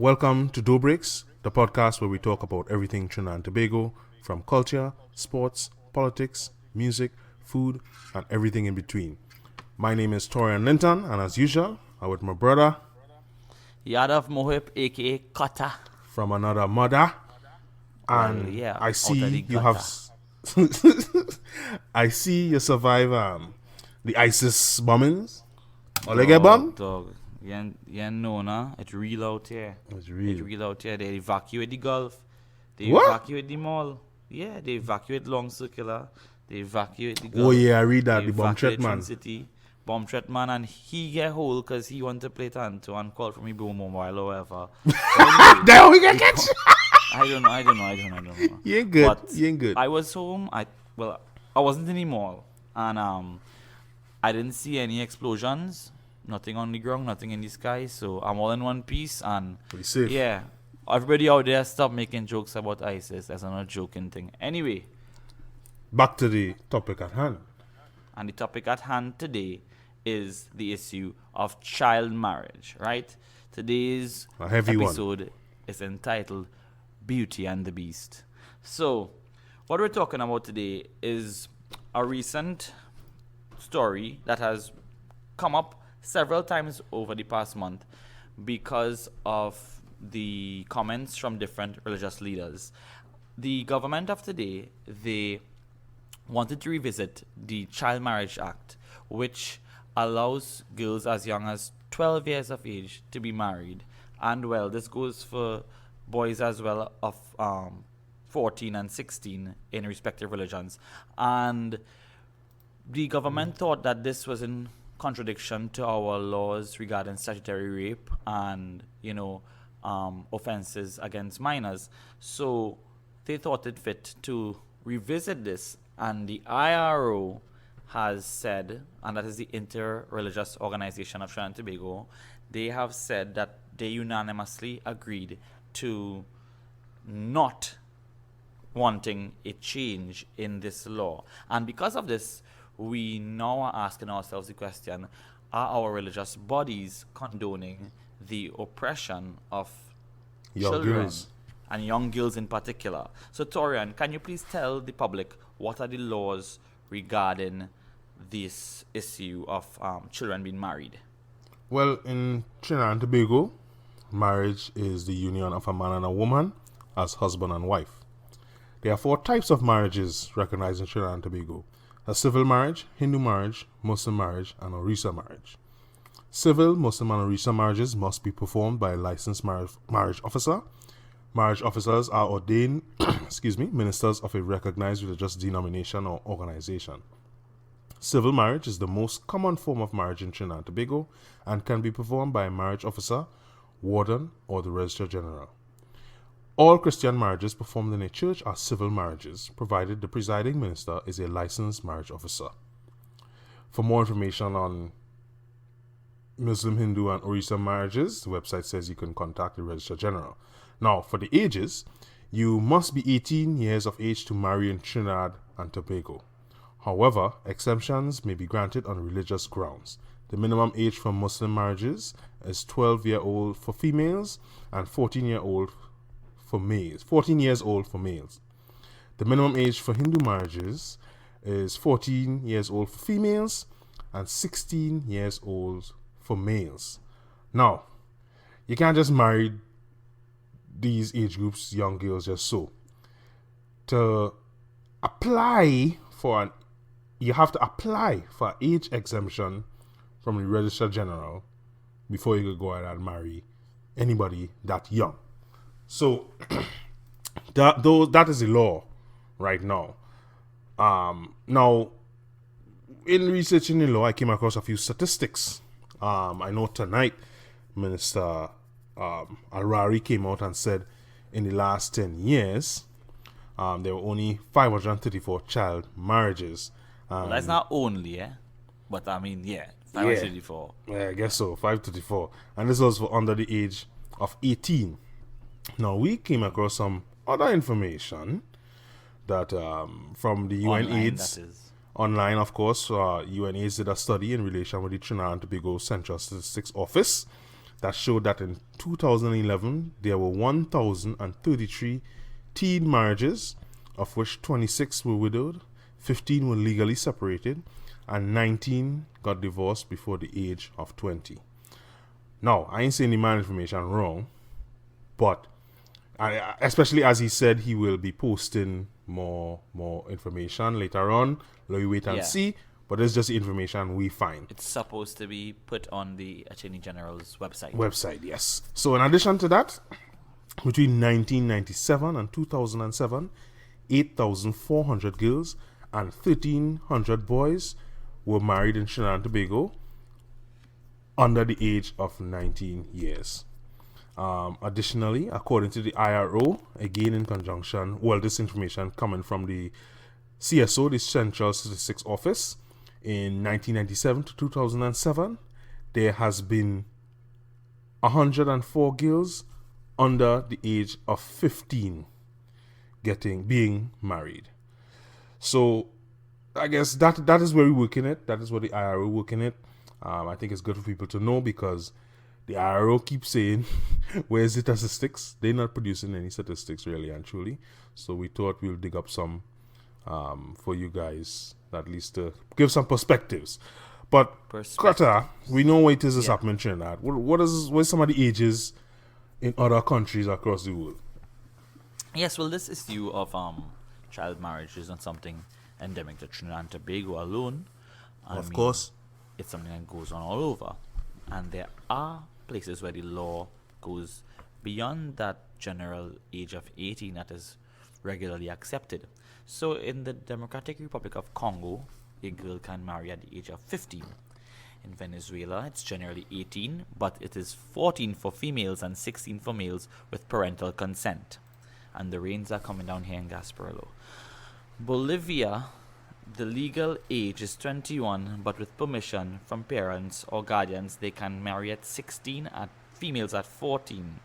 Welcome to Do Breaks, the podcast where we talk about everything Trinidad and Tobago, from culture, sports, politics, music, food, and everything in between. My name is Taurean Linton, and as usual, I'm with my brother Yadav Mohip, aka Cutter. from another mother. And yeah, I out of see the you have. I see you survive the ISIS bombings. Or they get bombed? Dog. You know, nah? It's real out here. It's It's real. real out here. They evacuate the Gulf. They What? evacuate the mall. Yeah, they evacuate Long Circular. They evacuate the Gulf. Oh yeah, I read that. They The bomb threat evacuate man. City. Bomb threat man, and he get hold because he want to play Tanto and call for me boom mobile or whatever. Anyway, Damn, we get catch. I don't know. You ain't good. But You ain't good. I was home. I wasn't in the mall, and I didn't see any explosions. Nothing on the ground, nothing in the sky. So I'm all in one piece, and Pretty safe. yeah, everybody out there, stop making jokes about ISIS. That's not a joking thing. Anyway, Back to the topic at hand. and the topic at hand today is the issue of child marriage. Right? Today's A heavy one. episode is entitled Beauty and the Beast. So, what we're talking about today is a recent story that has come up several times over the past month because of the comments from different religious leaders. The government of today, they wanted to revisit the Child Marriage Act, which allows girls as young as 12 years of age to be married. And well, this goes for boys as well of 14 and 16 in respective religions. And the government thought that this was in contradiction to our laws regarding statutory rape and, offenses against minors. So they thought it fit to revisit this. And the IRO has said, and that is the Inter-Religious Organization of Trinidad and Tobago, they have said that they unanimously agreed to not wanting a change in this law. And because of this, we now are asking ourselves the question, are our religious bodies condoning the oppression of Young children girls. and young girls in particular? So, Taurean, can you please tell the public what are the laws regarding this issue of children being married? Well, in Trinidad and Tobago, marriage is the union of a man and a woman as husband and wife. There are 4 types of marriages recognized in Trinidad and Tobago: a civil marriage, Hindu marriage, Muslim marriage, and Orisa marriage. Civil, Muslim, and Orisa marriages must be performed by a licensed marriage officer. Marriage officers are ordained ministers of a recognized religious denomination or organization. Civil marriage is the most common form of marriage in Trinidad and Tobago and can be performed by a marriage officer, warden, or the Registrar General. All Christian marriages performed in a church are civil marriages, provided the presiding minister is a licensed marriage officer. For more information on Muslim, Hindu, and Orisa marriages, the website says you can contact the Registrar General. Now, for the ages, you must be 18 years of age to marry in Trinidad and Tobago. However, exemptions may be granted on religious grounds. The minimum age for Muslim marriages is 12-year-old for females and 14 years old for males. The minimum age for Hindu marriages is 14 years old for females and 16 years old for males. Now, you can't just marry these age groups, young girls, just so. To apply for you have to apply for age exemption from the Registrar General before you could go ahead and marry anybody that young. So that is the law right now. Now, in researching the law, I came across a few statistics. I know tonight, Minister Arari came out and said in the last 10 years, there were only 534 child marriages. Well, that's not only, but I mean, 534. Yeah, I guess so, 534. And this was for under the age of 18. Now, we came across some other information that from the UNAIDS, online, of course, UNAIDS did a study in relation with the Trinidad and Tobago Central Statistics Office that showed that in 2011 there were 1,033 teen marriages, of which 26 were widowed, 15 were legally separated, and 19 got divorced before the age of 20. Now, I ain't saying the man information wrong, but especially as he said he will be posting more information later on. Let me wait and see. But it's just the information we find. It's supposed to be put on the Attorney General's website. Yes. So in addition to that, between 1997 and 2007, 8,400 girls and 1,300 boys were married in Trinidad and Tobago under the age of 19 years. Additionally, according to the IRO, again in conjunction, this information coming from the CSO, the Central Statistics Office, in 1997 to 2007, there has been 104 girls under the age of 15 being married. So I guess that is where we work in it. That is what the IRO work in it. I think it's good for people to know, because the IRO keeps saying, where's the statistics? They're not producing any statistics really and truly. So we thought we'll dig up some for you guys, at least to give some perspectives. But Cutter, we know what it is happening in Trinidad. What's some of the ages in other countries across the world? Yes, well, this issue of child marriage is not something endemic to Trinidad and Tobago alone. Of course. It's something that goes on all over. And there are places where the law goes beyond that general age of 18 that is regularly accepted. So in the Democratic Republic of Congo, a girl can marry at the age of 15. In Venezuela, it's generally 18, but it is 14 for females and 16 for males with parental consent. And the rains are coming down here in Gasparillo. Bolivia, the legal age is 21, but with permission from parents or guardians, they can marry at 16, at females at 14.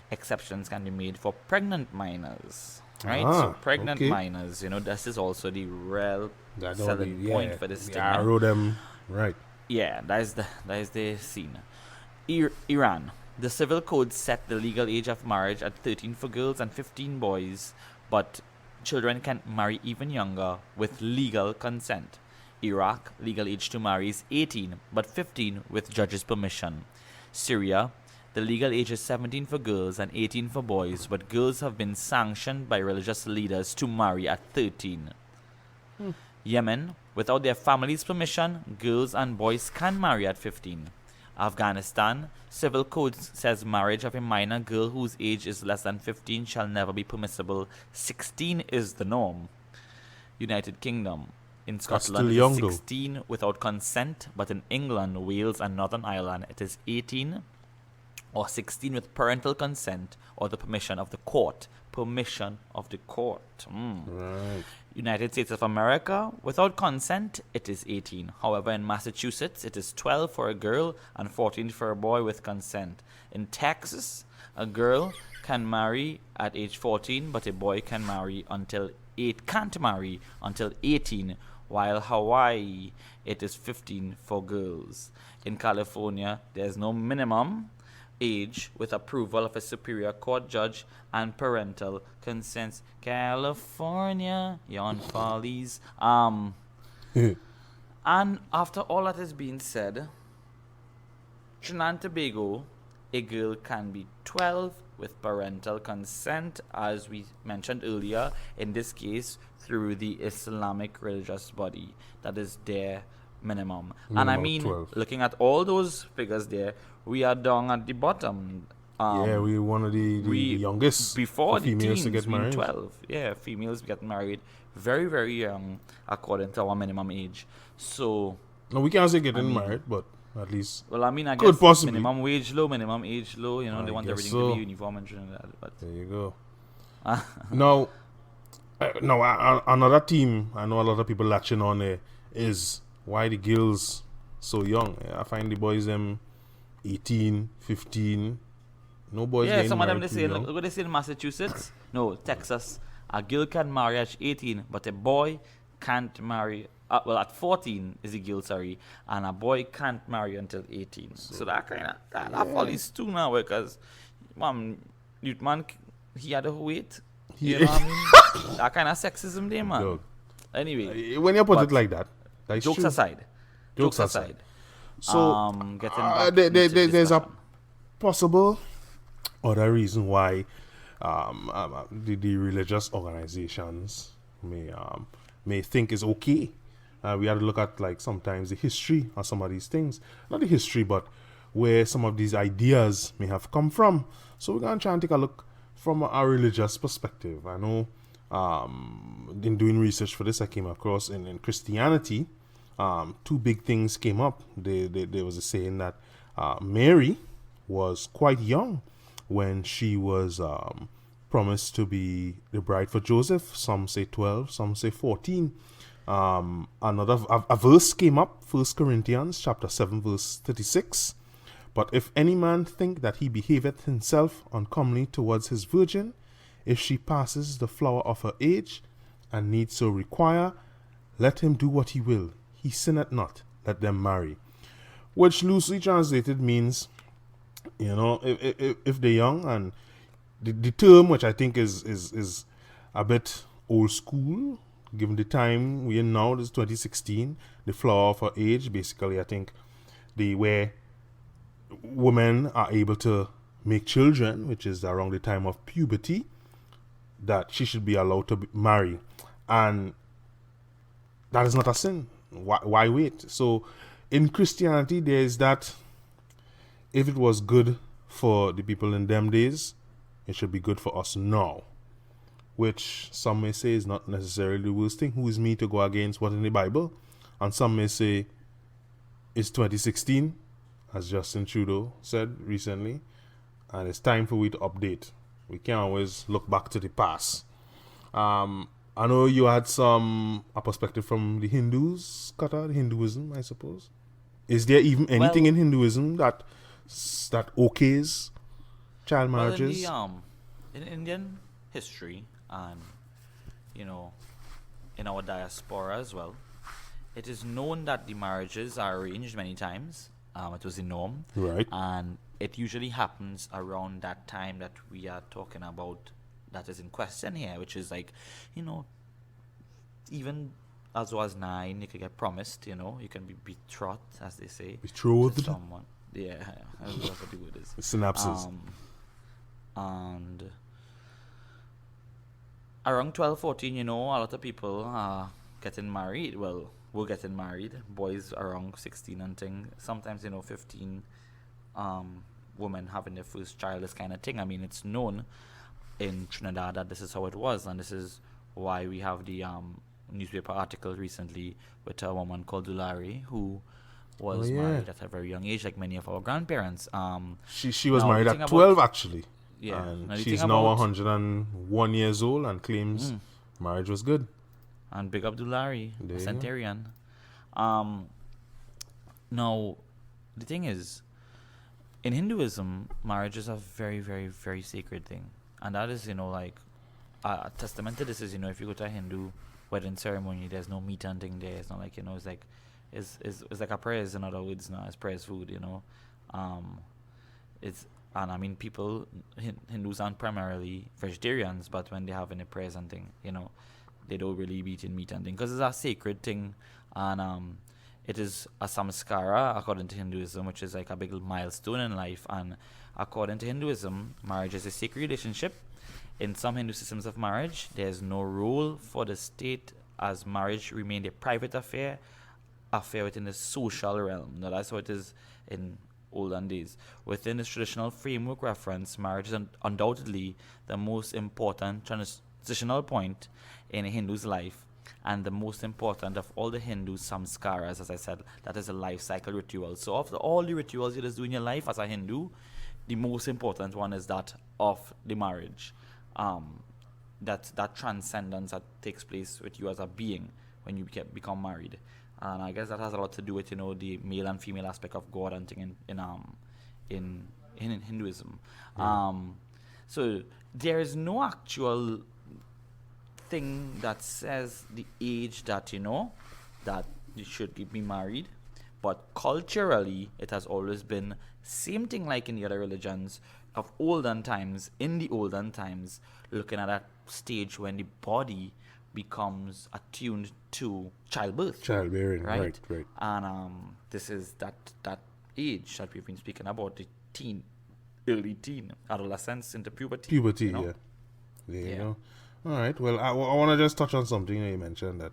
Exceptions can be made for pregnant minors. Right? So pregnant minors, this is also the real selling point for this thing. I wrote them right. Yeah, that is the scene. Iran. The civil code set the legal age of marriage at 13 for girls and 15 boys, but children can marry even younger with legal consent. Iraq, legal age to marry is 18, but 15 with judge's permission. Syria, the legal age is 17 for girls and 18 for boys, but girls have been sanctioned by religious leaders to marry at 13. Yemen, without their family's permission, girls and boys can marry at 15. Afghanistan, civil code says marriage of a minor girl whose age is less than 15 shall never be permissible. 16 is the norm. United Kingdom. In Scotland, it is 16 without consent, but in England, Wales, and Northern Ireland, it is 18 or 16 with parental consent or the permission of the court. Permission of the court. Right. United States of America, without consent, it is 18. However, in Massachusetts, it is 12 for a girl and 14 for a boy with consent. In Texas, a girl can marry at age 14, but a boy can't marry until 18, while Hawaii, it is 15 for girls. In California, there's no minimum age with approval of a superior court judge and parental consent. California, yon follies. And after all that has been said, Trinidad and Tobago, a girl can be 12 with parental consent, as we mentioned earlier, in this case through the Islamic religious body. That is their minimum. And I mean, 12. Looking at all those figures there, we are down at the bottom. We're one of the youngest before the females teens, to get married. 12. Yeah, females get married very, very young according to our minimum age. So no, we can't say getting married, but at least I could guess possibly. minimum age low. They want everything to be uniform and Trinidad. But there you go. Now, another team I know a lot of people latching on there is why the girls so young. I find the boys them 18, 15. No boys. Yeah, some of them married they say. too young. Look what they say in Massachusetts. No, Texas. A girl can marry at 18, but a boy can't marry well, at 14 is the girl, sorry, and a boy can't marry until 18. So that kind of that follies too now because, youth man, he had to wait. You know what I mean? That kind of sexism there, man. Dog. Anyway, When you put it but like that, that's jokes true. aside, Jokes aside. So getting back into there's a discussion. possible other reason why the religious organizations may think is okay. We have to look at like sometimes the history of some of these things, not the history, but where some of these ideas may have come from. So we're gonna try and take a look from a religious perspective. I know in doing research for this, I came across in Christianity, two big things came up. There was a saying that Mary was quite young when she was promised to be the bride for Joseph. Some say 12, some say 14. A verse came up, 1 Corinthians chapter 7, verse 36. But if any man think that he behaveth himself uncomely towards his virgin, if she passes the flower of her age, and need so require, let him do what he will. He sinneth not, let them marry. Which loosely translated means, if they're young, and the term, which I think is a bit old school, given the time we're in now, this is 2016, the flower of her age, basically, I think where women are able to make children, which is around the time of puberty, that she should be allowed to marry. And that is not a sin. Why wait? So in Christianity, there is that if it was good for the people in them days, it should be good for us now. Which some may say is not necessarily the worst thing. Who is me to go against what in the Bible? And some may say it's 2016, as Justin Trudeau said recently, and it's time for we to update. We can't always look back to the past. I know you had a perspective from the Hindus, Cutter, Hinduism, I suppose. Is there even anything in Hinduism that okays child marriages? Well, in Indian history and in our diaspora as well, it is known that the marriages are arranged many times. It was the norm, right? And it usually happens around that time that we are talking about, that is in question here, which is like, even as low as 9, you can get promised. You can be betrothed, as they say, betrothed to someone. Yeah, I don't know what the word is. Synapses. And around 12, 14, a lot of people are getting married. Well, we're getting married. Boys around 16 and thing. Sometimes, 15, women having their first child, this kind of thing. I mean, it's known in Trinidad that this is how it was, and this is why we have the newspaper article recently with a woman called Dulari who was married at a very young age, like many of our grandparents. She was married at 12, actually. Yeah, and she's now 101 years old and claims marriage was good. And big up Dulari, a centurion. Now, the thing is, in Hinduism, marriage is a very, very, very sacred thing. And that is, like, a testament to this is, if you go to a Hindu wedding ceremony, there's no meat and thing there. It's not like, it's like, it's like a praise, in other words, no, it's praise food, And I mean, people, Hindus aren't primarily vegetarians, but when they have any prayers and thing, they don't really be eating meat and thing, because it's a sacred thing, and it is a samskara according to Hinduism, which is like a big milestone in life. And according to Hinduism, marriage is a sacred relationship. In some Hindu systems of marriage, there's no role for the state, as marriage remained a private affair within the social realm. Now, that's how it is in olden days. Within this traditional framework reference, marriage is undoubtedly the most important transitional point in a Hindu's life, and the most important of all the Hindu samskaras, as I said, that is a life cycle ritual. So of all the rituals you just do in your life as a Hindu, the most important one is that of the marriage. That transcendence that takes place with you as a being when you become married. And I guess that has a lot to do with, the male and female aspect of God and thing in Hinduism. So there is no actual thing that says the age that, that you should be married, but culturally it has always been same thing like in the other religions of olden times. In the olden times, looking at that stage when the body becomes attuned to childbirth, Childbearing, right? right. And this is that age that we've been speaking about, the early teen, adolescence into puberty. Puberty, you know? yeah. There you Yeah. go. All right. Well, I want to just touch on something that you mentioned that.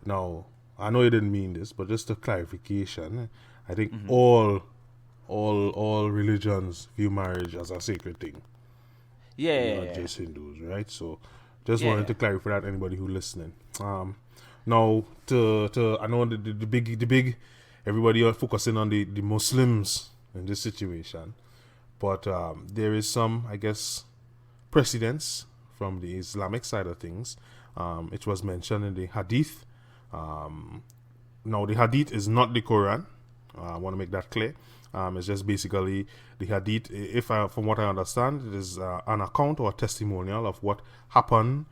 Now, I know you didn't mean this, but just a clarification. I think all religions view marriage as a sacred thing, not Yeah. just Hindus, right? So, just Yeah. wanted to clarify that anybody who listening. Now to I know the big everybody are focusing on the Muslims in this situation, but there is some, I guess, precedence from the Islamic side of things. It was mentioned in the Hadith. Now, the Hadith is not the Quran. I want to make that clear. It's just basically the Hadith. From what I understand, it is an account or a testimonial of what happened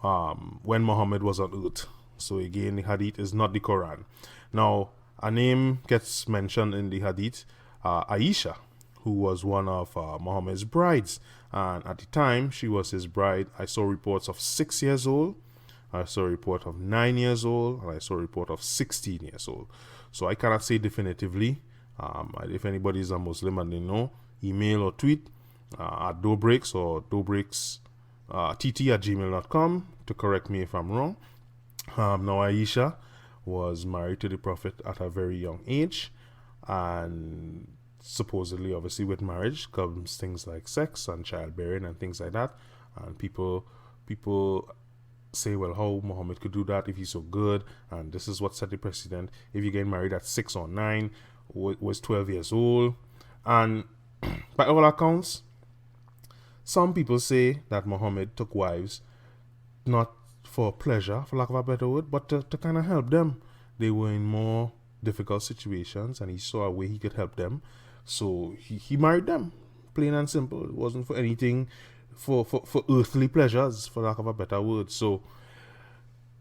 when Muhammad was on earth. So again, the Hadith is not the Quran. Now, a name gets mentioned in the Hadith, Aisha, who was one of Muhammad's brides. And at the time, she was his bride. I saw reports of 6 years old. I saw a report of 9 years old. And I saw a report of 16 years old. So I cannot say definitively. If anybody is a Muslim and they know, email or tweet at Dobricks or Dobricks tt@gmail.com to correct me if I'm wrong. Now, Aisha was married to the Prophet at a very young age, and supposedly, obviously, with marriage comes things like sex and childbearing and things like that. And people say, well, how Muhammad could do that if he's so good? And this is what set the precedent. If you get married at 6 or 9, was 12 years old, and by all accounts, some people say that Muhammad took wives not for pleasure, for lack of a better word, but to kind of help them. They were in more difficult situations, and he saw a way he could help them. So he married them, plain and simple. It wasn't for anything, for earthly pleasures, for lack of a better word. So,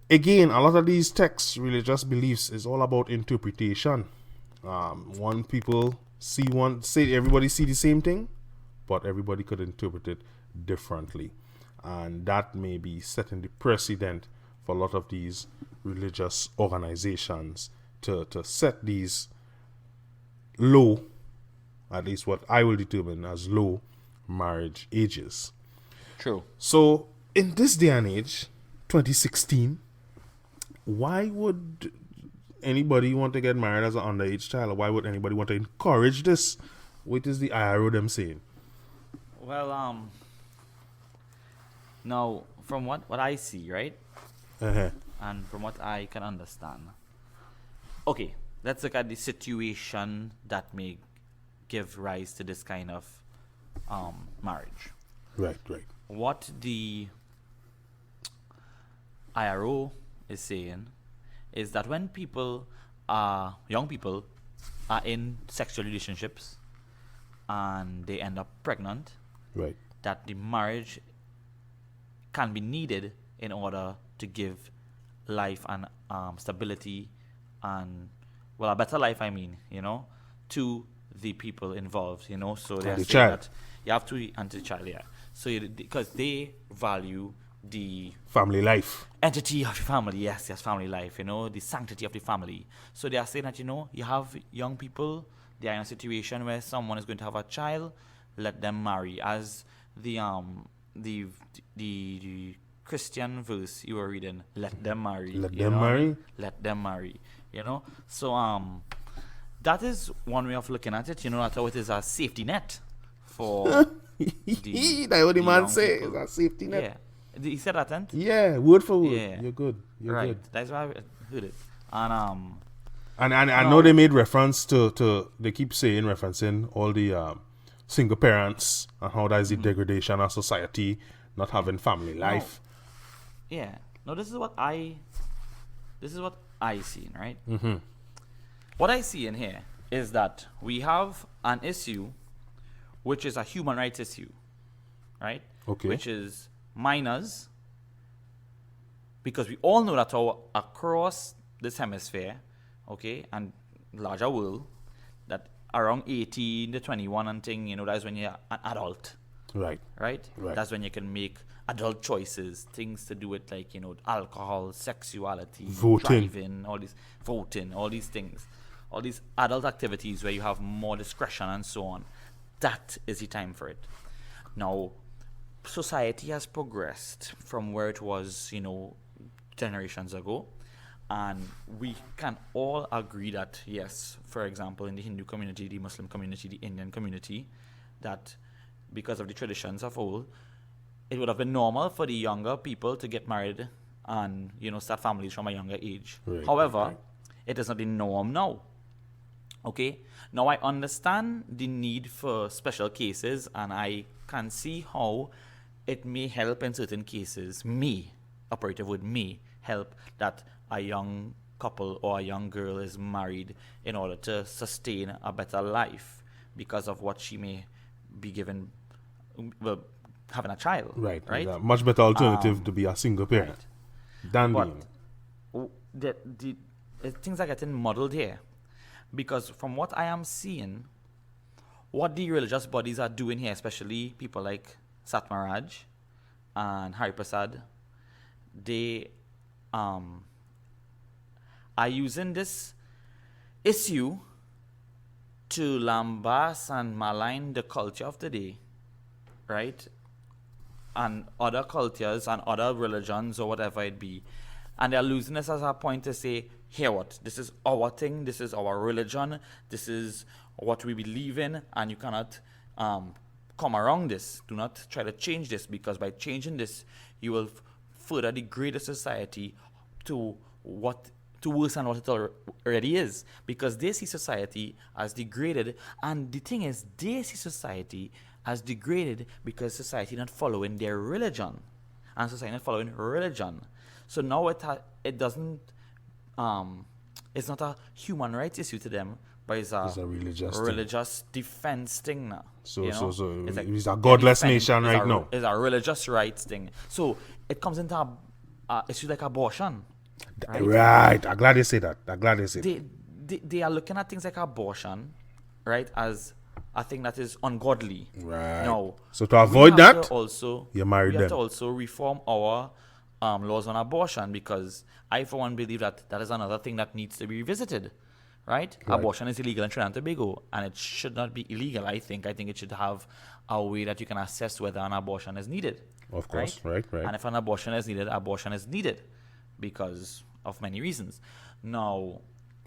again, a lot of these texts, religious beliefs, is all about interpretation. One people say everybody see the same thing, but everybody could interpret it differently. And that may be setting the precedent for a lot of these religious organizations to set these low, at least what I will determine as low, marriage ages. True. So, in this day and age, 2016, why would anybody want to get married as an underage child? Or why would anybody want to encourage this? What is the IRO them saying? Well, now, from what I see, right? And from what I can understand. Okay, let's look at the situation that may give rise to this kind of marriage. Right. What the IRO is saying is that when young people are in sexual relationships and they end up pregnant, Right. that the marriage can be needed in order to give life and stability and, well, a better life, to the people involved, So they're the saying child. that you have to, and the child, yeah. So because they value the Family life. entity of the family, yes, family life, the sanctity of the family. So they are saying that, you have young people, they are in a situation where someone is going to have a child, let them marry. As the Christian verse you were reading, let them marry. Let you them know what I marry? mean? Let them marry. So that is one way of looking at it, that's how it is a safety net for That's what the man young say. people. It's a safety net. Yeah. He said that, then? Yeah, word for word. Yeah. You're good. Right. That's why I heard it. And And I No. know they made reference to they keep referencing all the single parents and how that is the degradation of society, not having family life. yeah. No, this is what I see, right? Mm-hmm. What I see in here is that we have an issue which is a human rights issue, right? Okay. Which is minors, because we all know that across this hemisphere, okay, and larger world, that around 18 to 21 and thing, you know, that's when you're an adult, Right. right? Right. That's when you can make adult choices, things to do with, like, you know, alcohol, sexuality, Voting. driving, all these things, all these adult activities where you have more discretion and so on. That is the time for it. Now, society has progressed from where it was, you know, generations ago, and we can all agree that, yes, for example, in the Hindu community, the Muslim community, the Indian community, that because of the traditions of old, it would have been normal for the younger people to get married and, you know, start families from a younger age. Right, However, right. it is not the norm now. Okay, now I understand the need for special cases, and I can see how it may help in certain cases. Operative would help that a young couple or a young girl is married in order to sustain a better life because of what she may be given, well, having a child. Right. Right. It's a much better alternative to be a single parent than But being. things are getting muddled here, because from what I am seeing, what the religious bodies are doing here, especially people like Satmaraj and Hari Prasad, they are using this issue to lambast and malign the culture of the day, right? And other cultures and other religions or whatever it be. And they're using this as a point to say, here what? This is our thing, this is our religion, this is what we believe in, and you cannot come around this. Do not try to change this, because by changing this, you will further degrade the society to worse than what it already is, because they see society as degraded. And the thing is, they see society as degraded because society not following their religion, and society not following religion. So now it doesn't it's not a human rights issue to them, but it's a religious defense thing now. So you know? so It's like it's a godless nation right now. It's a religious rights thing. So it comes into a issue like abortion. Right. I'm glad you say that. They are looking at things like abortion, right, as a thing that is ungodly. Right. No. So to avoid that, you married we them. have to also reform our laws on abortion, because I, for one, believe that is another thing that needs to be revisited. Right? Abortion is illegal in Trinidad and Tobago, and it should not be illegal. I think it should have a way that you can assess whether an abortion is needed. Of course, right. And if an abortion is needed because of many reasons. Now,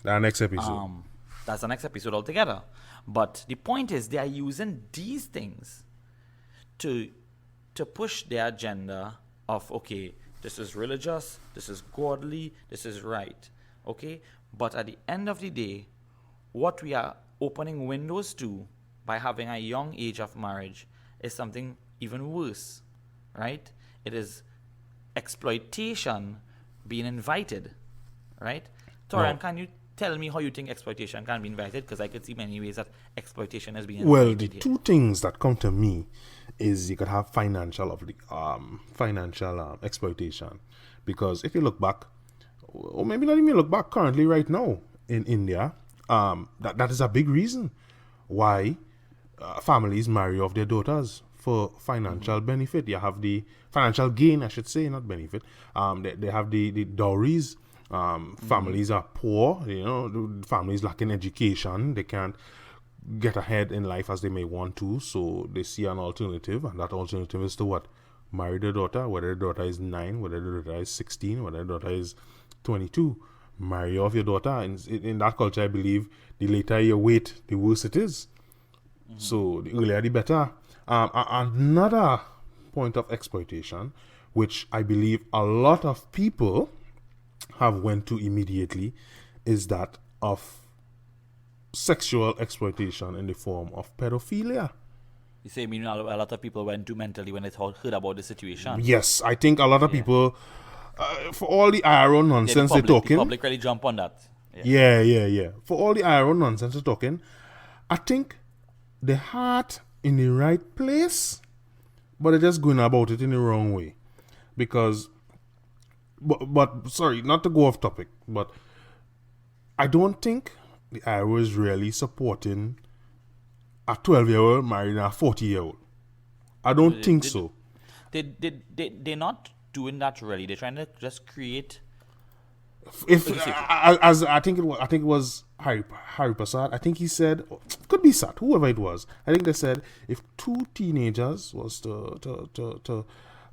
Our next episode. that's the next episode altogether. But the point is, they are using these things to push their agenda of, okay, this is religious, this is godly, this is right. Okay? But at the end of the day, what we are opening windows to by having a young age of marriage is something even worse, right? It is exploitation being invited, right? Taurean, Can you tell me how you think exploitation can be invited? Because I could see many ways that exploitation is being invited. Well, the two things that come to me is you could have financial exploitation, because if you look back, or maybe not even look back, currently right now in India, that is a big reason why families marry off their daughters for financial benefit. You have the financial gain, I should say, not benefit. They have the dowries. Families are poor, families lacking education. They can't get ahead in life as they may want to, so they see an alternative, and that alternative is to what? Marry their daughter, whether the daughter is 9, whether the daughter is 16, whether the daughter is 22. Marry off your daughter. In that culture, I believe the later you wait, the worse it is. So the earlier the better. Another point of exploitation, which I believe a lot of people have went to immediately, is that of sexual exploitation in the form of pedophilia. You say, meaning a lot of people went to mentally when they heard about the situation. Yes, I think a lot of people, for all the IRO nonsense they're talking. The public really jump on that. Yeah. For all the IRO nonsense they're talking, I think the heart in the right place, but they're just going about it in the wrong way. Because, but sorry, not to go off topic, but I don't think the IRO is really supporting a 12-year-old marrying a 40-year-old. I don't They, think they, so. they're not doing that really. They're trying to just create. If Okay, see, as I think it was Harry Prasad. I think he said, could be Sat, whoever it was. I think they said if two teenagers was to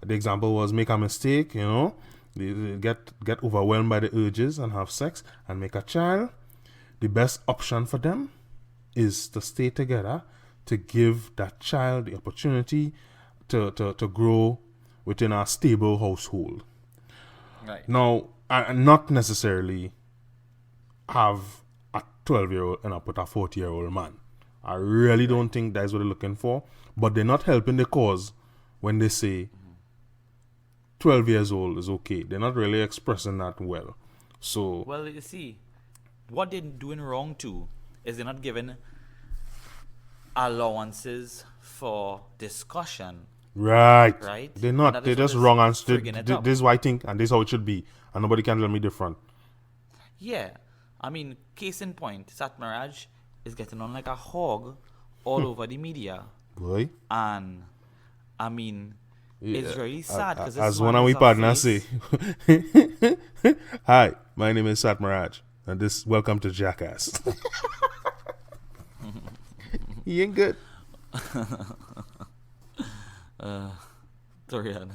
the example was make a mistake, they get overwhelmed by the urges and have sex and make a child. The best option for them is to stay together, to give that child the opportunity to grow within a stable household. right. Now, not necessarily have a 12-year-old and up with a 40-year-old man. I really don't think that's what they're looking for. But they're not helping the cause when they say 12 years old is okay. They're not really expressing that well. So, Well, you see, what they're doing wrong too is they're not giving allowances for discussion, right. right? They're And not. that They're is what just is wrong. And frigging it up. this is what I think, and this is how it should be. And nobody can tell me different. Yeah, I mean, case in point, Satmaraj is getting on like a hog all over the media, Boy. and I mean, it's really sad because this As man one of is my a partners face. say, hi, my name is Sat Miraj, and this welcome to Jackass. He ain't good. Taurean.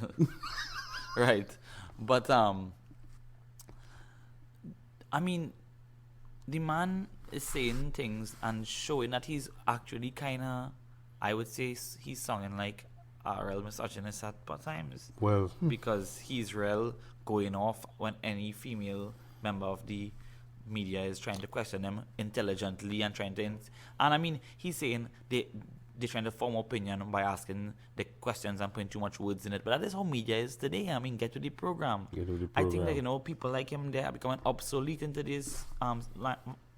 Right, but I mean, the man is saying things and showing that he's actually kind of, I would say, he's sounding like a real misogynist at times. Well, Because he's real going off when any female member of the media is trying to question him intelligently and trying to and I mean he's saying they're trying to form opinion by asking the questions and putting too much words in it, but that is how media is today. I mean, get to the program. Get to the I think that program. people like him, they are becoming obsolete into this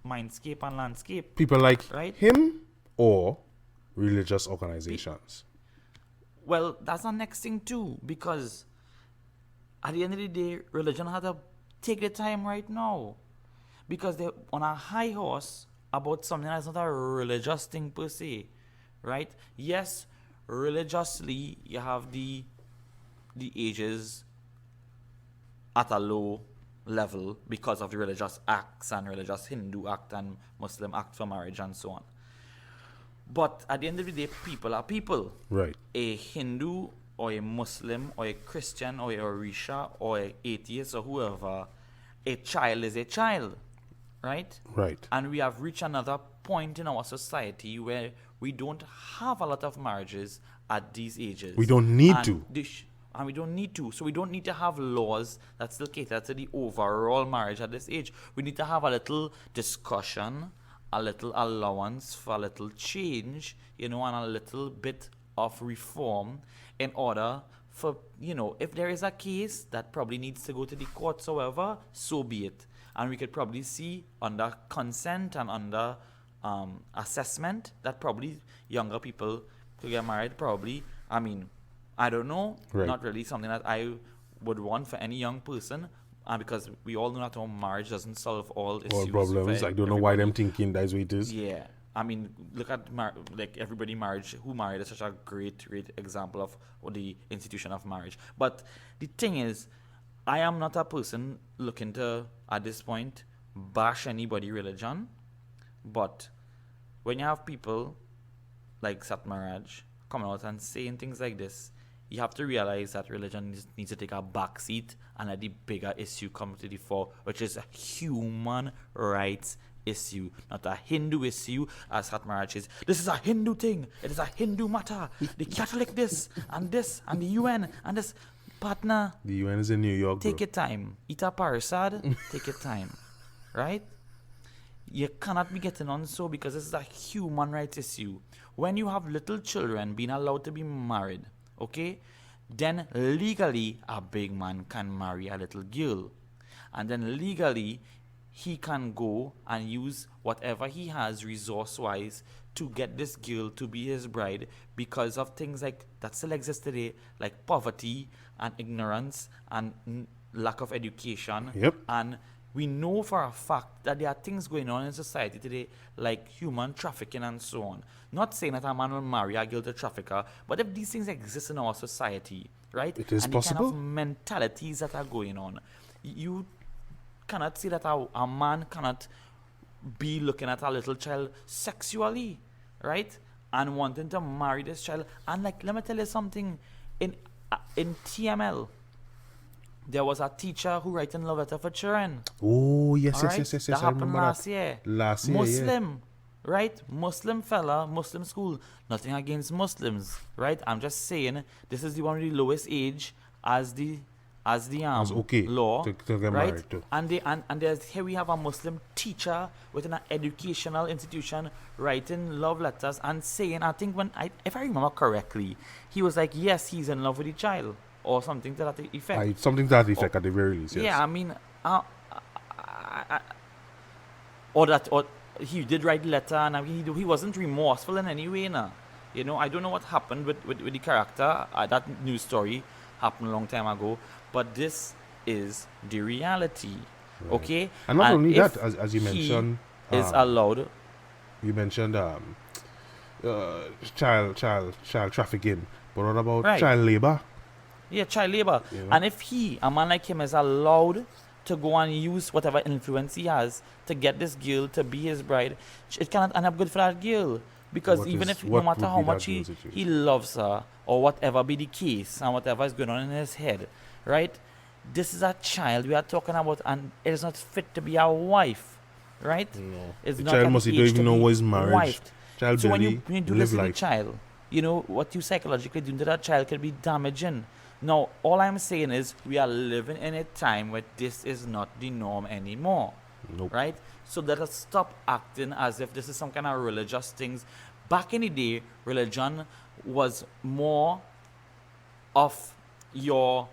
mindscape and landscape, people like right? him or religious organizations. Well, that's the next thing too, because at the end of the day, religion had to take the time right now, because they're on a high horse about something that's not a religious thing per se, right? Yes, religiously you have the ages at a low level because of the religious acts and religious Hindu act and Muslim act for marriage and so on. But at the end of the day, people are people. Right. A Hindu or a Muslim or a Christian or a Orisha or a atheist or whoever, a child is a child, right? Right. And we have reached another point in our society where we don't have a lot of marriages at these ages. We don't need And to. And we don't need to. So we don't need to have laws that still cater to the overall marriage at this age. We need to have a little discussion, a little allowance for a little change, and a little bit of reform in order for, if there is a case that probably needs to go to the courts, however, so be it. And we could probably see under consent and under assessment that probably younger people could get married. Probably, I mean, I don't know. Right. Not really something that I would want for any young person, because we all know that our marriage doesn't solve all issues. All problems. for I don't know why them everybody. thinking that's what it is. Yeah, I mean, look at like everybody marriage who married is such a great example of the institution of marriage. But the thing is, I am not a person looking to at this point bash anybody religion, but when you have people like Satmaraj coming out and saying things like this, you have to realize that religion needs to take a back seat and let the bigger issue come to the fore, which is a human rights issue, not a Hindu issue, as Satmaraj is. This is a Hindu thing. It is a Hindu matter. The Catholic this, and the UN, and this. Partner, The UN is in New York. take bro. your time. Ita Parsad, take your time. Right? You cannot be getting on so, because this is a human rights issue. When you have little children being allowed to be married, okay, then legally a big man can marry a little girl. And then legally he can go and use whatever he has resource-wise to get this girl to be his bride, because of things like that still exist today, like poverty and ignorance and lack of education Yep. and we know for a fact that there are things going on in society today like human trafficking and so on. Not saying that a man will marry a guilty trafficker, but if these things exist in our society, right? It is and the kind of possible. mentalities that are going on, you cannot say that a man cannot be looking at a little child sexually, right? And wanting to marry this child. And like, let me tell you something. In TML, there was a teacher who writing love letter for children. Oh, yes, All right? yes. That I happened remember last that. year. Last year, yeah. Muslim, right? Muslim fella, Muslim school. Nothing against Muslims, right? I'm just saying this is the one with the lowest age as the It's okay law, to get right? married to. And there's here we have a Muslim teacher within an educational institution writing love letters and saying, I think if I remember correctly, he was like, yes, he's in love with the child or something to that effect. Something to that effect at the very least, yes. Yeah, I mean, or he did write the letter and he wasn't remorseful in any way. Nah. You know, I don't know what happened with the character. That news story happened a long time ago, but this is the reality. Right. Okay? And not only if that, as you he mentioned, is allowed. you mentioned child trafficking, but what about Right. child labor? Yeah, child labor. Yeah. And if a man like him, is allowed to go and use whatever influence he has to get this girl to be his bride, it cannot end up good for that girl. Because no matter how much he loves her, or whatever be the case, and whatever is going on in his head, right? This is a child we are talking about, and it is not fit to be a wife, right? No. It's The not child at must the don't age even to know be what is marriage. wifed. Child So when barely you do live this to the life. child, you know, what you psychologically do to that child could be damaging. Now, all I'm saying is we are living in a time where this is not the norm anymore. Nope. Right? So let us stop acting as if this is some kind of religious things. Back in the day, religion was more of your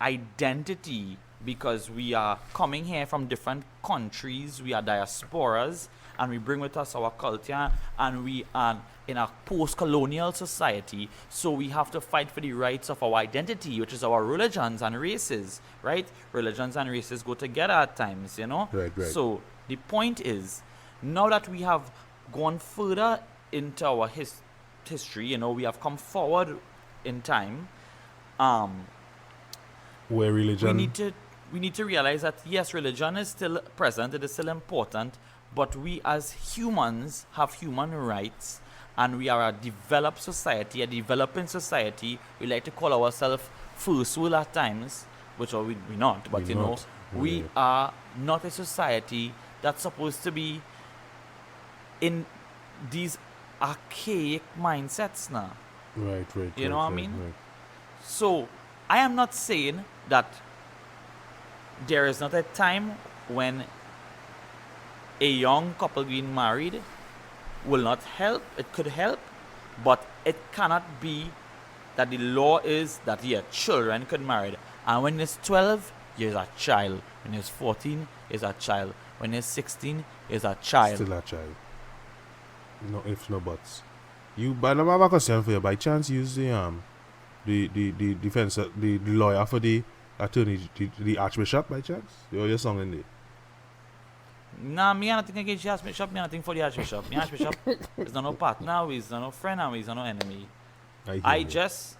identity because we are coming here from different countries, we are diasporas, and we bring with us our culture, and we are in a post-colonial society, so we have to fight for the rights of our identity, which is our religions and races, right? Religions and races go together at times, you know? Right. So the point is, now that we have gone further into our history, you know, we have come forward in time, Where religion... we need to realize that yes, religion is still present, it is still important, but we as humans have human rights, and we are a developed society, a developing society. We like to call ourselves first world at times, which are we're not, but We're you know, not. we Yeah. are not a society that's supposed to be in these archaic mindsets now. Right. You know what I mean? Right. So, I am not saying that there is not a time when a young couple being married will not help. It could help, but it cannot be that the law is that children could marry. And when it's 12, you're a child. When it's 14, is a child. When it's 16, is a child. Still a child. No ifs, no buts. You, but I have a question for you. By chance, use the defense, the lawyer for the attorney, the archbishop by chance? Your song in there. Nah, me and nothing against the Archbishop, me and nothing for the Archbishop. The Archbishop is not no partner, he's not no friend, and he's not no enemy. I just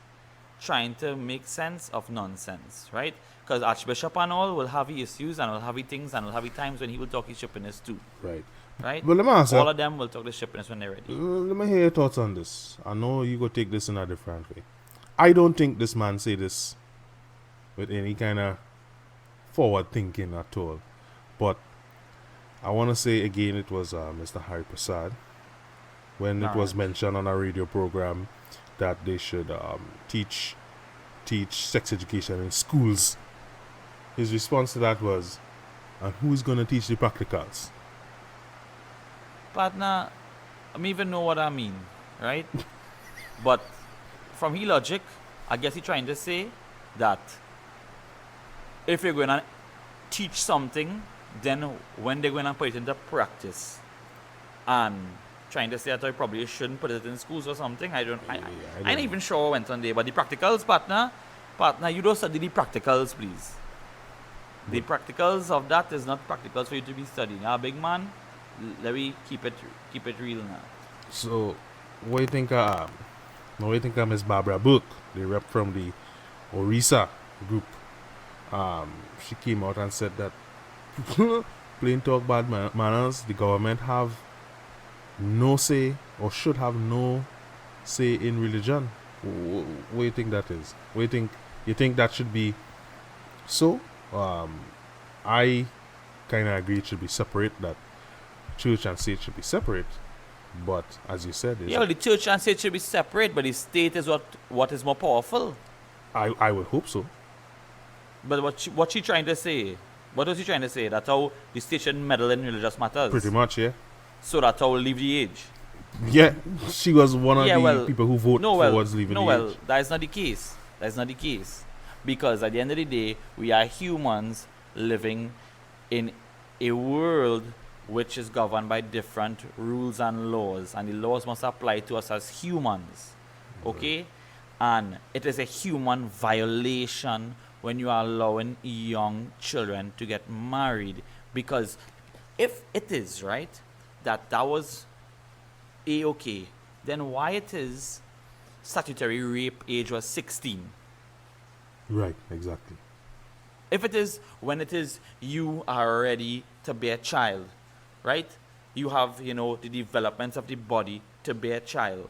trying to make sense of nonsense, right? Because Archbishop and all will have his issues and will have his things and will have his times when he will talk his shipness too, Right. right? But let me answer. All of them will talk the shipness when they're ready. Let me hear your thoughts on this. I know you go take this in a different way. I don't think this man say this with any kind of forward thinking at all. But I want to say again, it was Mr. Hari Prasad when it was mentioned on a radio program that they should teach sex education in schools. His response to that was, and who's going to teach the practicals? Partner, I don't even know what I mean, right? But from his logic, I guess he's trying to say that if you're going to teach something, then when they're going to put it into practice, and trying to say that I probably shouldn't put it in schools or something. I ain't even sure what went on there. But the practicals, partner, you don't study the practicals, please. The practicals of that is not practicals for you to be studying. Big man, let me keep it real now. So, what do you think? What do you think of Miss Barbara Book, the rep from the Orisa group? She came out and said that plain talk bad manners. The government have no say or should have no say in religion. What do you think that is? What do you think? You think that should be so? I kind of agree it should be separate. That church and state should be separate. But as you said, Yeah, well, the church and state should be separate, but the state is what is more powerful. I would hope so. But what she trying to say? What was she trying to say? That's how the state should meddle in religious matters. Pretty much, yeah. So that's how we'll leave the age. Yeah, she was one of the people who vote towards leaving the age. That is not the case. That's not the case. Because at the end of the day, we are humans living in a world which is governed by different rules and laws. And the laws must apply to us as humans. Okay? And it is a human violation when you are allowing young children to get married. Because if it is, right, that was A-okay, then why it is statutory rape age was 16? Right, exactly. If it is when it is you are ready to bear a child, right? You have, the development of the body to bear a child.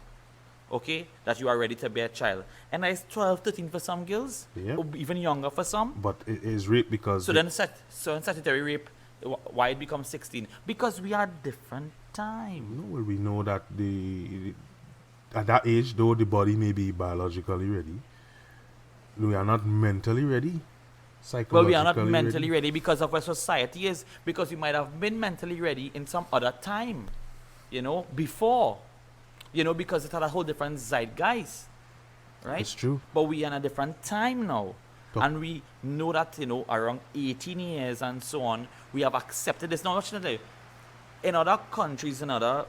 Okay? That you are ready to bear a child. And it's 12, 13 for some girls. Yeah. Or even younger for some. But it is rape because... So then in statutory rape, why it becomes 16? Because we are different time. No, well, we know that at that age, though the body may be biologically ready, we are not mentally ready. Well, we are not mentally ready because of where society is. Because we might have been mentally ready in some other time, before. Because it had a whole different zeitgeist, right? It's true. But we are in a different time now. Talk. And we know that, around 18 years and so on, we have accepted this. Now, in other countries, in other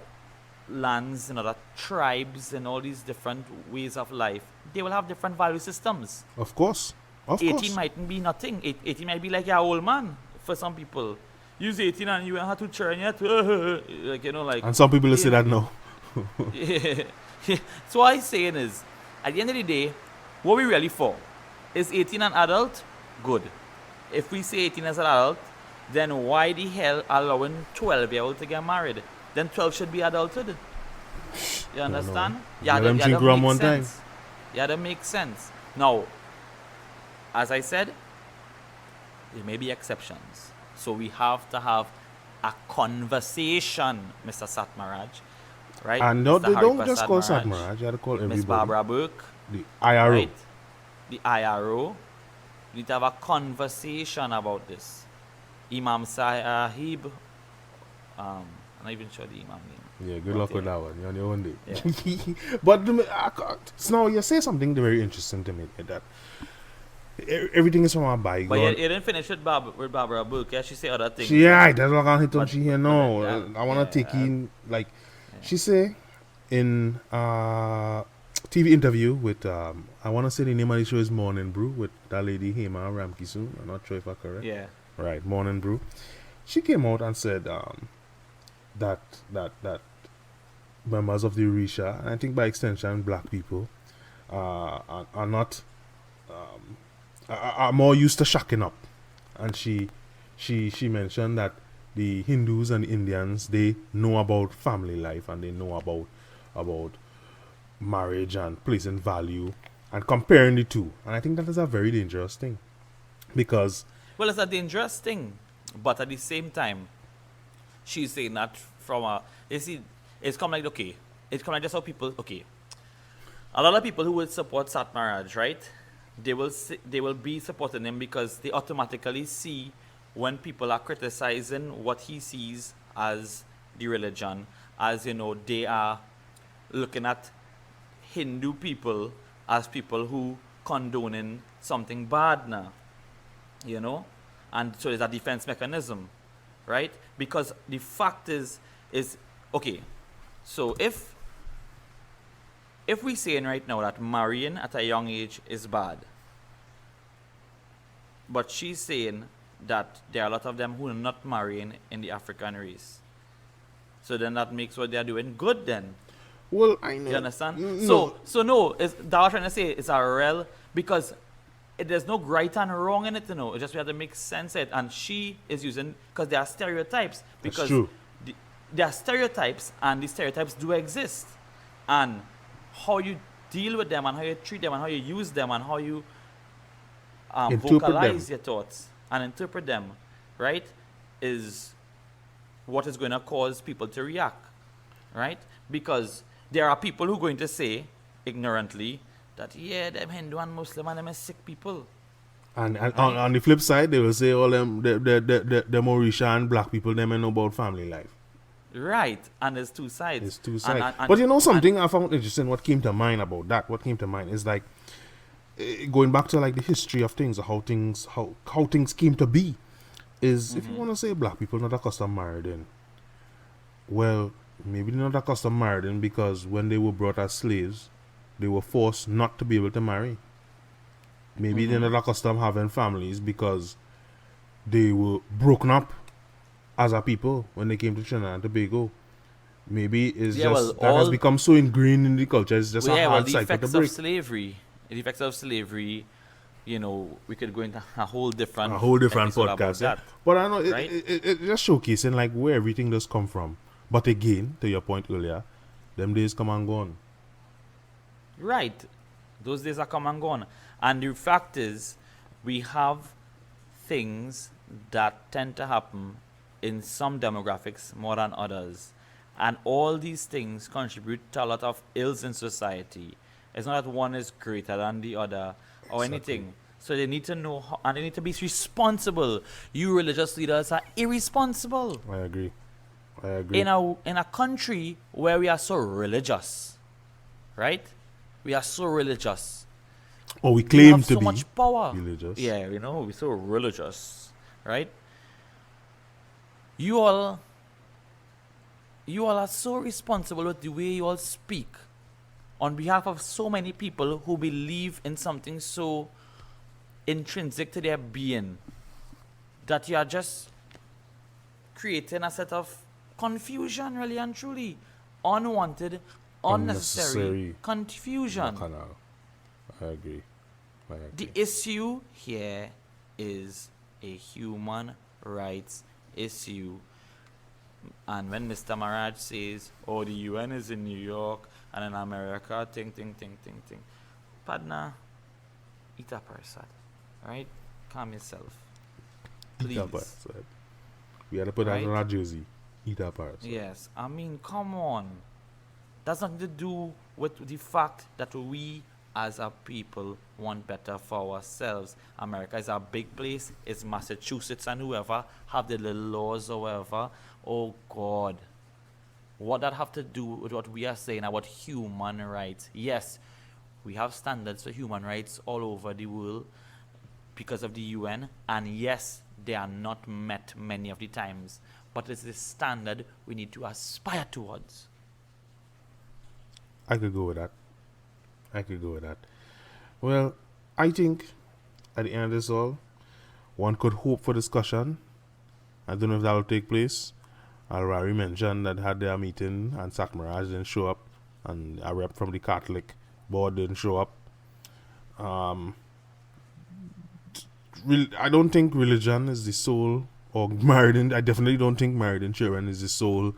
lands, in other tribes, in all these different ways of life, they will have different value systems. Of course. 18 mightn't be nothing. 18 might be like your old man for some people. Use 18 and you have to churn yet. And some people will say that no. Yeah. So what I'm saying is, at the end of the day, what we really for? Is 18 an adult? Good. If we say 18 as an adult, then why the hell allowing 12-year-old to get married? Then 12 should be adulthood. You understand? Yeah, that makes sense. Yeah, that makes sense. Now, as I said, there may be exceptions. So we have to have a conversation, Mr. Satmaraj. Right? And no, they don't just call Satmaraj, you have to call everybody. Miss Barbara Burke. The IRO. Right? The IRO. We need to have a conversation about this. Imam Sahib. I'm not even sure the Imam name. Yeah, good luck with that one. You're on your own day. Yeah. But now you say something very interesting to me, that everything is from our bygone. But you didn't finish with Barbara Burke. Yeah, she say other things. Yeah, that's what I'm hit on. She here now. Yeah, I want to take in, like, she say in TV interview with, I want to say the name of the show is Morning Brew with that lady Hema Ramkisoon. I'm not sure if I'm correct. Yeah. Right, Morning Brew. She came out and said that members of the Orisha, and I think by extension black people, are not are more used to shacking up. And she mentioned that the Hindus and the Indians, they know about family life and they know about marriage and placing value and comparing the two. And I think that is a very dangerous thing. Because... Well, it's a dangerous thing. But at the same time, she's saying that from a... You see, it's come like, okay. It's come like just how people... Okay. A lot of people who would support Satmaraj, right? They will be supporting him because they automatically see when people are criticizing what he sees as the religion, as, they are looking at Hindu people as people who condoning something bad now, and so there's a defense mechanism, right? Because the fact is okay, so if we're saying right now that marrying at a young age is bad, but she's saying that there are a lot of them who are not marrying in the African race. So then that makes what they're doing good then. Well, I know. You understand? No. So no, that I'm trying to say it's a rel because there's no right and wrong in it, you know. It's just we have to make sense of it. And she is using, because there are stereotypes. Because That's true. there are stereotypes, and these stereotypes do exist. And how you deal with them, and how you treat them, and how you use them, and how you Interpret vocalize them. your thoughts and interpret them, right, is what is going to cause people to react, right? Because there are people who are going to say, ignorantly, that, yeah, them Hindu and Muslim and them are sick people. And Right. on the flip side, they will say all them the Mauritian and black people them know about family life. Right, and there's two sides. It's two sides. And But you know something I found interesting. What came to mind about that? What came to mind is like going back to like the history of things, how things came to be. Is if you want to say black people not accustomed married in, well, maybe they're not accustomed married in because when they were brought as slaves, they were forced not to be able to marry. Maybe they're not accustomed having families because they were broken up as a people when they came to Trinidad and Tobago. Maybe it's Yeah, just well, that has all- become so ingrained in the culture. It's just a hard the cycle to effects break. of slavery. The effects of slavery, you know, we could go into a whole different episode about podcast. Yeah. that. But I know right? it just showcasing like where everything does come from. But again, to your point earlier, them days come and gone. Right. Those days are come and gone. And the fact is, we have things that tend to happen in some demographics more than others. And all these things contribute to a lot of ills in society. It's not that one is greater than the other or anything. So they need to know, and they need to be responsible. You religious leaders are irresponsible. I agree. In a country where we are so religious, right? We are so religious. Or we We claim have to so be much power. religious. Yeah, you know, we're so religious, right? You all are so responsible with the way you all speak on behalf of so many people who believe in something so intrinsic to their being that you are just creating a set of confusion, really and truly. Unwanted, unnecessary confusion. Bacchanal. I agree. The issue here is a human rights issue. And when Mr. Maraj says, oh, the UN is in New York and in America, ting. Partner, eat a person, right? Calm yourself. Please. Eat a parasite. We had to put that on our jersey. Eat a parasite. Yes, I mean, come on. That's nothing to do with the fact that we as a people want better for ourselves. America is a big place. It's Massachusetts and whoever have the little laws or whatever. Oh God. What that have to do with what we are saying about human rights? Yes, we have standards for human rights all over the world because of the UN, and yes, they are not met many of the times. But it's the standard we need to aspire towards. I could go with that. Well, I think at the end of this all, one could hope for discussion. I don't know if that will take place. Al-Rari mentioned that had their meeting and Sakmaraj didn't show up, and a rep from the Catholic board didn't show up. I don't think religion is the sole, or married in, I definitely don't think married in children is the sole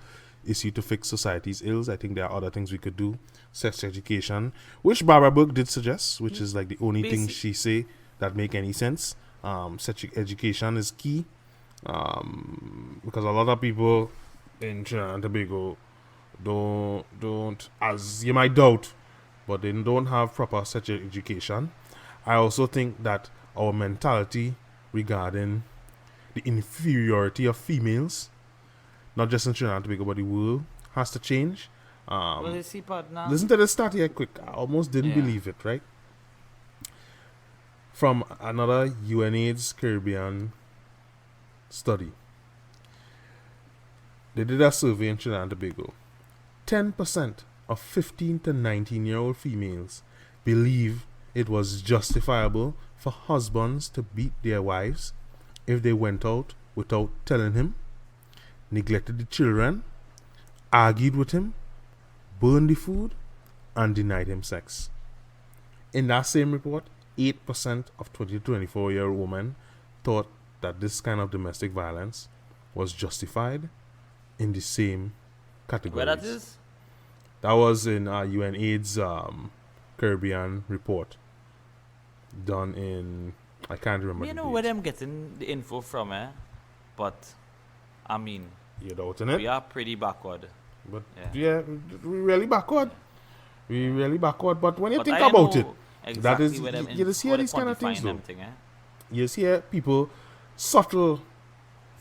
issue to fix society's ills. I think there are other things we could do. Sex education, which Barbara Burke did suggest, which is like the only thing she say that make any sense. Sex education is key. Because a lot of people in Trinidad and Tobago don't, as you might doubt, but they don't have proper sex education. I also think that our mentality regarding the inferiority of females, not just in Trinidad and Tobago but the world, has to change. Well, you see, partner. Listen to this start here quick. I almost didn't believe it, right? From another UNAIDS Caribbean study. They did a survey in Trinidad and Tobago. 10% of 15 to 19-year-old females believe it was justifiable for husbands to beat their wives if they went out without telling him, neglected the children, argued with him, burned the food, and denied him sex. In that same report, 8% of 20 to 24-year-old women thought that this kind of domestic violence was justified in the same categories. Where that is? That was in UNAIDS Caribbean report done in, I can't remember. You the know date. where them getting the info from, But, I mean, You doubt in it? we are pretty backward. But Yeah. we really backward. We really backward. But when you But think I about it, know exactly that is, where them you just hear how they these kind of things quantifying though. them thing, You just hear people subtle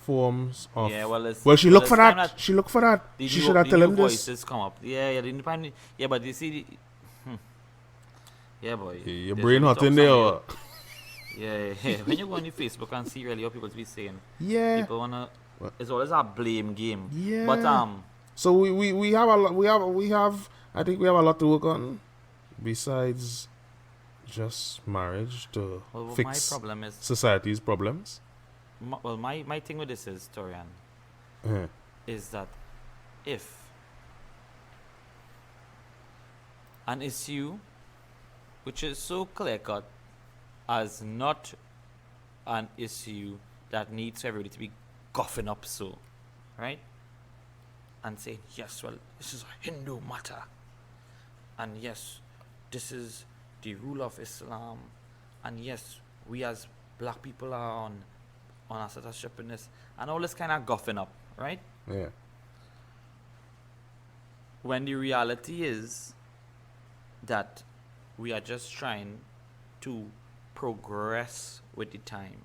forms of. Yeah, well, it's, Well, she looked for it's that. She looked for that. The She new- should have the tell new him this. voices come up. Yeah, the independent. Yeah, but you see, yeah, boy. Your there's brain really hot in talk there. somewhere. Yeah. When you go on the Facebook and see really what people be saying, Yeah. people wanna. What? It's always a blame game. Yeah. But So we have a lot. We have. I think we have a lot to work on, besides just marriage to well, my fix problem is, society's problems. my thing with this is, Torian, Uh-huh. is that if an issue which is so clear cut as not an issue that needs everybody to be coughing up so, right? And saying, yes, well, this is a Hindu matter. And yes, this is the rule of Islam. And yes, we as black people are on a censorship in this. And all this kind of guffing up, right? Yeah. When the reality is that we are just trying to progress with the time.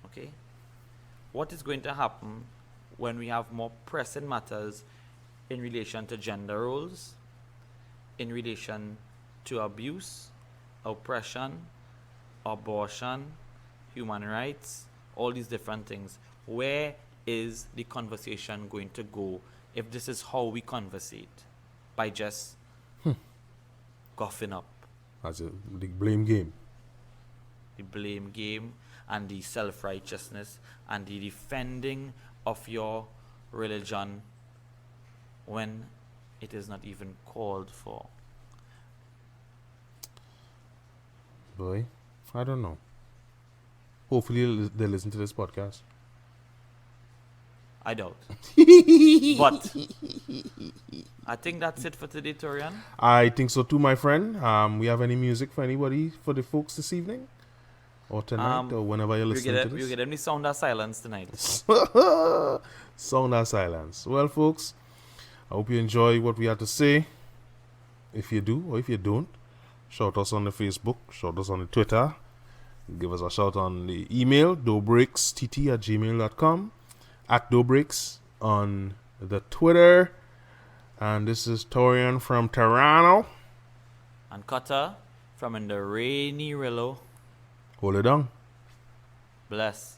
Okay? What is going to happen when we have more pressing matters in relation to gender roles, in relation to abuse, oppression, abortion, human rights, all these different things? Where is the conversation going to go if this is how we conversate? By just coughing up. That's a big blame game. The blame game and the self-righteousness and the defending of your religion when it is not even called for. Boy, I don't know. Hopefully they listen to this podcast. I doubt. But I think that's it for today, Torian. I think so too, my friend. We have any music for anybody, for the folks this evening? Or tonight, or whenever you're listening to You this? get any sound of silence tonight. Sound of silence. Well, folks, I hope you enjoy what we had to say. If you do, or if you don't, shout us on the Facebook, shout us on the Twitter, give us a shout on the email, dobreakstt@gmail.com, @dobreaks on the Twitter. And this is Taurean from Toronto. And Cutter from in the rainy Rillo. Hold it down. Bless.